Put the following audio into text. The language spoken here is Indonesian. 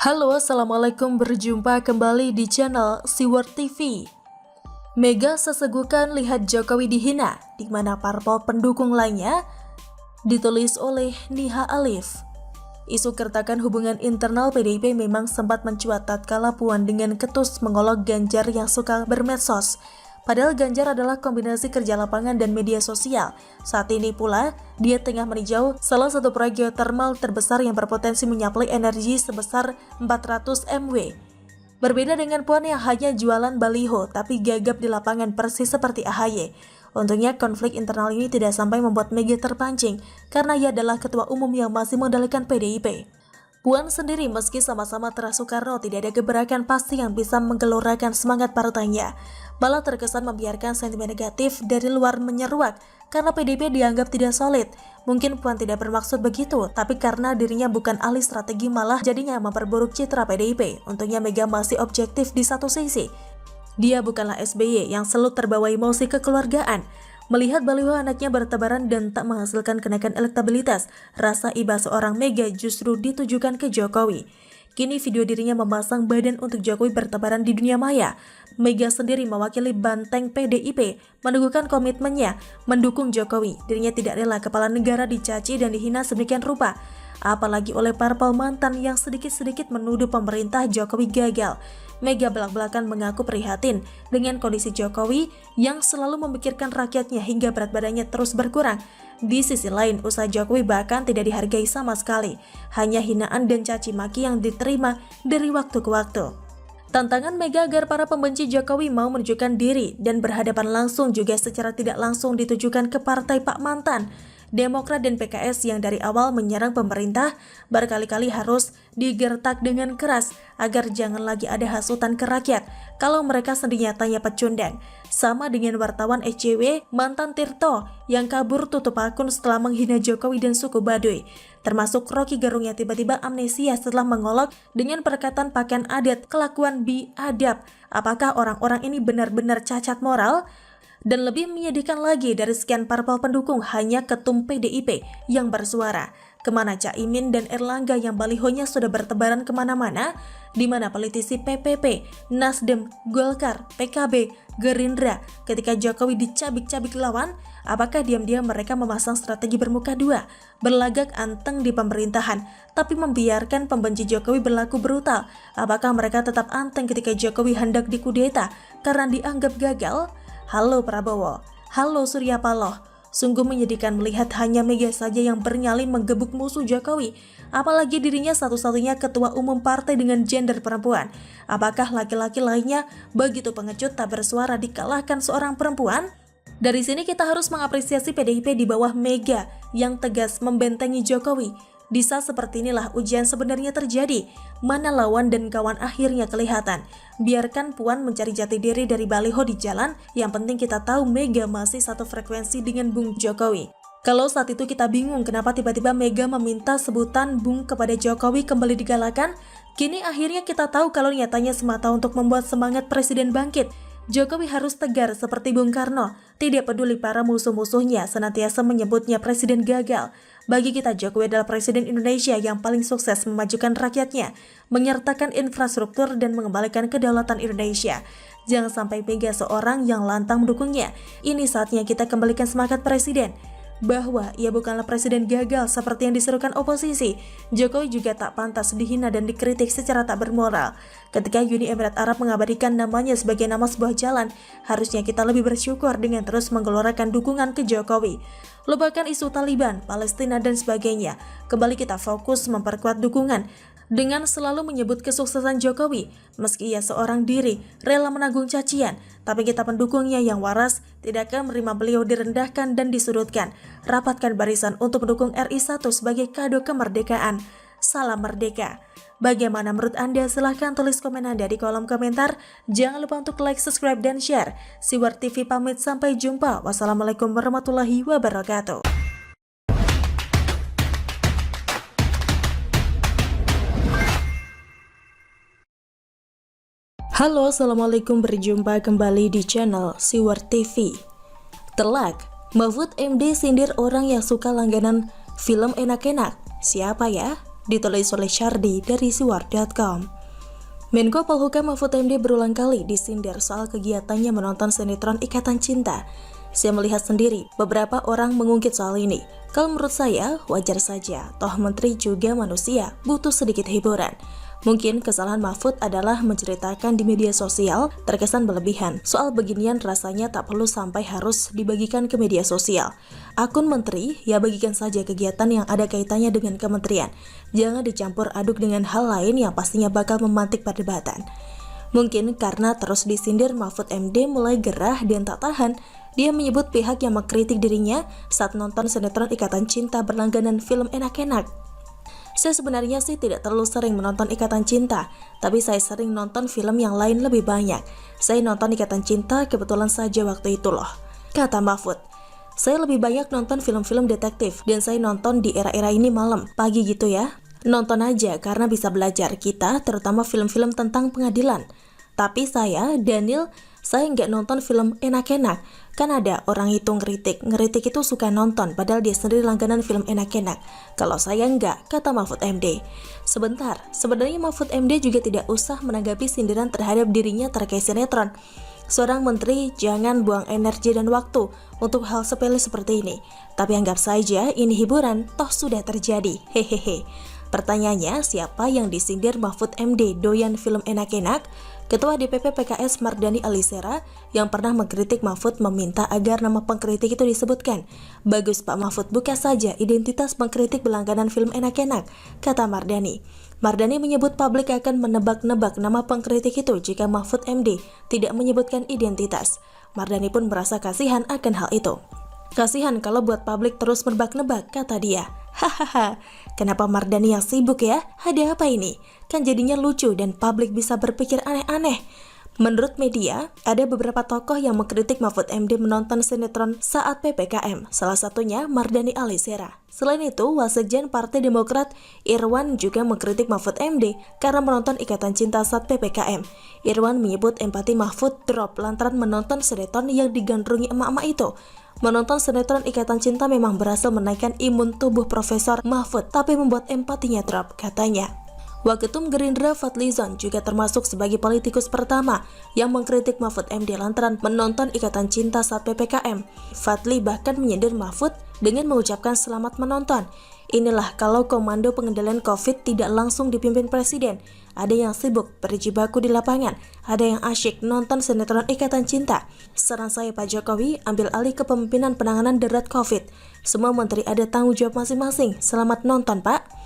Halo, assalamualaikum, berjumpa kembali di channel Siwar TV. Mega sesegukan lihat Jokowi dihina, di mana parpol pendukung lainnya, ditulis oleh Niha Alif. Isu keretakan hubungan internal PDIP memang sempat mencuat tatkala Puan dengan ketus mengolok Ganjar yang suka bermedsos. Padahal Ganjar adalah kombinasi kerja lapangan dan media sosial. Saat ini pula, dia tengah meninjau salah satu proyek geothermal terbesar yang berpotensi menyuplai energi sebesar 400 MW. Berbeda dengan Puan yang hanya jualan baliho, tapi gagap di lapangan persis seperti AHY. Untungnya konflik internal ini tidak sampai membuat Mega terpancing, karena ia adalah ketua umum yang masih mengendalikan PDIP. Puan sendiri meski sama-sama Teras Soekarno tidak ada gebrakan pasti yang bisa menggelorakan semangat partainya. Malah terkesan membiarkan sentimen negatif dari luar menyeruak karena PDIP dianggap tidak solid. Mungkin Puan tidak bermaksud begitu, tapi karena dirinya bukan ahli strategi malah jadinya memperburuk citra PDIP. Untungnya Mega masih objektif di satu sisi. Dia bukanlah SBY yang selalu terbawa emosi kekeluargaan. Melihat baliho anaknya bertebaran dan tak menghasilkan kenaikan elektabilitas, rasa iba seorang Mega justru ditujukan ke Jokowi. Kini video dirinya memasang badan untuk Jokowi bertebaran di dunia maya. Mega sendiri mewakili banteng PDIP, meneguhkan komitmennya mendukung Jokowi. Dirinya tidak rela kepala negara dicaci dan dihina sedemikian rupa. Apalagi oleh parpol mantan yang sedikit-sedikit menuduh pemerintah Jokowi gagal. Mega belak-belakan mengaku prihatin dengan kondisi Jokowi yang selalu memikirkan rakyatnya hingga berat badannya terus berkurang. Di sisi lain, usaha Jokowi bahkan tidak dihargai sama sekali. Hanya hinaan dan caci maki yang diterima dari waktu ke waktu. Tantangan Mega agar para pembenci Jokowi mau menunjukkan diri dan berhadapan langsung juga secara tidak langsung ditujukan ke partai Pak Mantan. Demokrat dan PKS yang dari awal menyerang pemerintah berkali-kali harus digertak dengan keras agar jangan lagi ada hasutan ke rakyat kalau mereka sendiri nyatanya pecundang. Sama dengan wartawan SJW mantan Tirto yang kabur tutup akun setelah menghina Jokowi dan suku Baduy. Termasuk Rocky Gerung yang tiba-tiba amnesia setelah mengolok dengan perkataan pakaian adat kelakuan biadab. Apakah orang-orang ini benar-benar cacat moral? Dan lebih menyedihkan lagi, dari sekian parpol pendukung hanya ketum PDIP yang bersuara. Kemana Caimin dan Erlangga yang balihonya sudah bertebaran kemana-mana, di mana politisi PPP, Nasdem, Golkar, PKB, Gerindra ketika Jokowi dicabik-cabik lawan, apakah diam-diam mereka memasang strategi bermuka dua, berlagak anteng di pemerintahan, tapi membiarkan pembenci Jokowi berlaku brutal? Apakah mereka tetap anteng ketika Jokowi hendak dikudeta karena dianggap gagal? Halo Prabowo, halo Surya Paloh. Sungguh menyedihkan melihat hanya Mega saja yang bernyali menggebuk musuh Jokowi. Apalagi dirinya satu-satunya ketua umum partai dengan gender perempuan. Apakah laki-laki lainnya begitu pengecut tak bersuara dikalahkan seorang perempuan? Dari sini kita harus mengapresiasi PDIP di bawah Mega yang tegas membentengi Jokowi. Di saat seperti inilah ujian sebenarnya terjadi, mana lawan dan kawan akhirnya kelihatan. Biarkan Puan mencari jati diri dari baliho di jalan, yang penting kita tahu Mega masih satu frekuensi dengan Bung Jokowi. Kalau saat itu kita bingung kenapa tiba-tiba Mega meminta sebutan Bung kepada Jokowi kembali digalakan, kini akhirnya kita tahu kalau nyatanya semata untuk membuat semangat Presiden bangkit. Jokowi harus tegar seperti Bung Karno, tidak peduli para musuh-musuhnya senantiasa menyebutnya presiden gagal. Bagi kita, Jokowi adalah presiden Indonesia yang paling sukses memajukan rakyatnya, menyertakan infrastruktur dan mengembalikan kedaulatan Indonesia. Jangan sampai Mega seorang yang lantang mendukungnya. Ini saatnya kita kembalikan semangat presiden, bahwa ia bukanlah presiden gagal seperti yang diserukan oposisi. Jokowi juga tak pantas dihina dan dikritik secara tak bermoral. Ketika Uni Emirat Arab mengabadikan namanya sebagai nama sebuah jalan, harusnya kita lebih bersyukur dengan terus menggelorakan dukungan ke Jokowi. Lupakan isu Taliban, Palestina dan sebagainya. Kembali kita fokus memperkuat dukungan dengan selalu menyebut kesuksesan Jokowi. Meski ia seorang diri rela menanggung cacian, tapi kita pendukungnya yang waras tidak akan menerima beliau direndahkan dan disudutkan. Rapatkan barisan untuk mendukung RI1 sebagai kado kemerdekaan. Salam merdeka. Bagaimana menurut Anda? Silahkan tulis komen Anda di kolom komentar. Jangan lupa untuk like, subscribe, dan share. Siwar TV pamit, sampai jumpa. Wassalamualaikum warahmatullahi wabarakatuh. Halo, assalamualaikum, berjumpa kembali di channel Siwar TV. Telak, Mahfud MD sindir orang yang suka langganan film enak-enak. Siapa ya? ditulis oleh Syardi dari siwar.com. Menko Polhukam Mahfud MD berulang kali disindir soal kegiatannya menonton sinetron Ikatan Cinta. Saya melihat sendiri beberapa orang mengungkit soal ini. Kalau menurut saya, wajar saja, toh menteri juga manusia, butuh sedikit hiburan. Mungkin kesalahan Mahfud adalah menceritakan di media sosial terkesan berlebihan. Soal beginian rasanya tak perlu sampai harus dibagikan ke media sosial. Akun menteri, ya bagikan saja kegiatan yang ada kaitannya dengan kementerian. Jangan dicampur aduk dengan hal lain yang pastinya bakal memantik perdebatan. Mungkin karena terus disindir, Mahfud MD mulai gerah dan tak tahan. Dia menyebut pihak yang mengkritik dirinya saat nonton sinetron Ikatan Cinta berlangganan film enak-enak. Saya sebenarnya sih tidak terlalu sering menonton Ikatan Cinta, tapi saya sering nonton film yang lain lebih banyak. Saya nonton Ikatan Cinta kebetulan saja waktu itu loh, kata Mahfud. Saya lebih banyak nonton film-film detektif, dan saya nonton di era-era ini malam, pagi gitu ya. Nonton aja karena bisa belajar kita, terutama film-film tentang pengadilan. Tapi saya, Daniel, saya nggak nonton film enak-enak. Kan ada orang itu ngeritik itu suka nonton, padahal dia sendiri langganan film enak-enak. Kalau saya nggak, kata Mahfud MD. Sebentar, sebenarnya Mahfud MD juga tidak usah menanggapi sindiran terhadap dirinya terkait sinetron. Seorang menteri jangan buang energi dan waktu untuk hal sepele seperti ini. Tapi anggap saja ini hiburan, toh sudah terjadi. Hehehe. Pertanyaannya, siapa yang disindir Mahfud MD doyan film enak-enak? Ketua DPP PKS Mardani Alisera yang pernah mengkritik Mahfud meminta agar nama pengkritik itu disebutkan. Bagus Pak Mahfud, buka saja identitas pengkritik berlangganan film enak-enak, kata Mardani. Mardani menyebut publik akan menebak-nebak nama pengkritik itu jika Mahfud MD tidak menyebutkan identitas. Mardani pun merasa kasihan akan hal itu. Kasihan kalau buat publik terus menebak-nebak, kata dia. Hahaha, kenapa Mardani yang sibuk ya? Ada apa ini? Kan jadinya lucu dan publik bisa berpikir aneh-aneh. Menurut media, ada beberapa tokoh yang mengkritik Mahfud MD menonton sinetron saat PPKM, salah satunya Mardani Alisera. Selain itu, Wasekjen Partai Demokrat Irwan juga mengkritik Mahfud MD karena menonton Ikatan Cinta saat PPKM. Irwan menyebut empati Mahfud drop lantaran menonton sinetron yang digandrungi emak-emak itu. Menonton sinetron Ikatan Cinta memang berhasil menaikkan imun tubuh Profesor Mahfud, tapi membuat empatinya drop, katanya. Waketum Gerindra Fadlizon juga termasuk sebagai politikus pertama yang mengkritik Mahfud MD lantaran menonton Ikatan Cinta saat PPKM. Fadli bahkan menyindir Mahfud dengan mengucapkan selamat menonton. Inilah kalau komando pengendalian COVID tidak langsung dipimpin presiden. Ada yang sibuk berjibaku di lapangan, ada yang asyik nonton sinetron Ikatan Cinta. Saran saya Pak Jokowi, ambil alih kepemimpinan penanganan darurat COVID. Semua menteri ada tanggung jawab masing-masing. Selamat nonton Pak.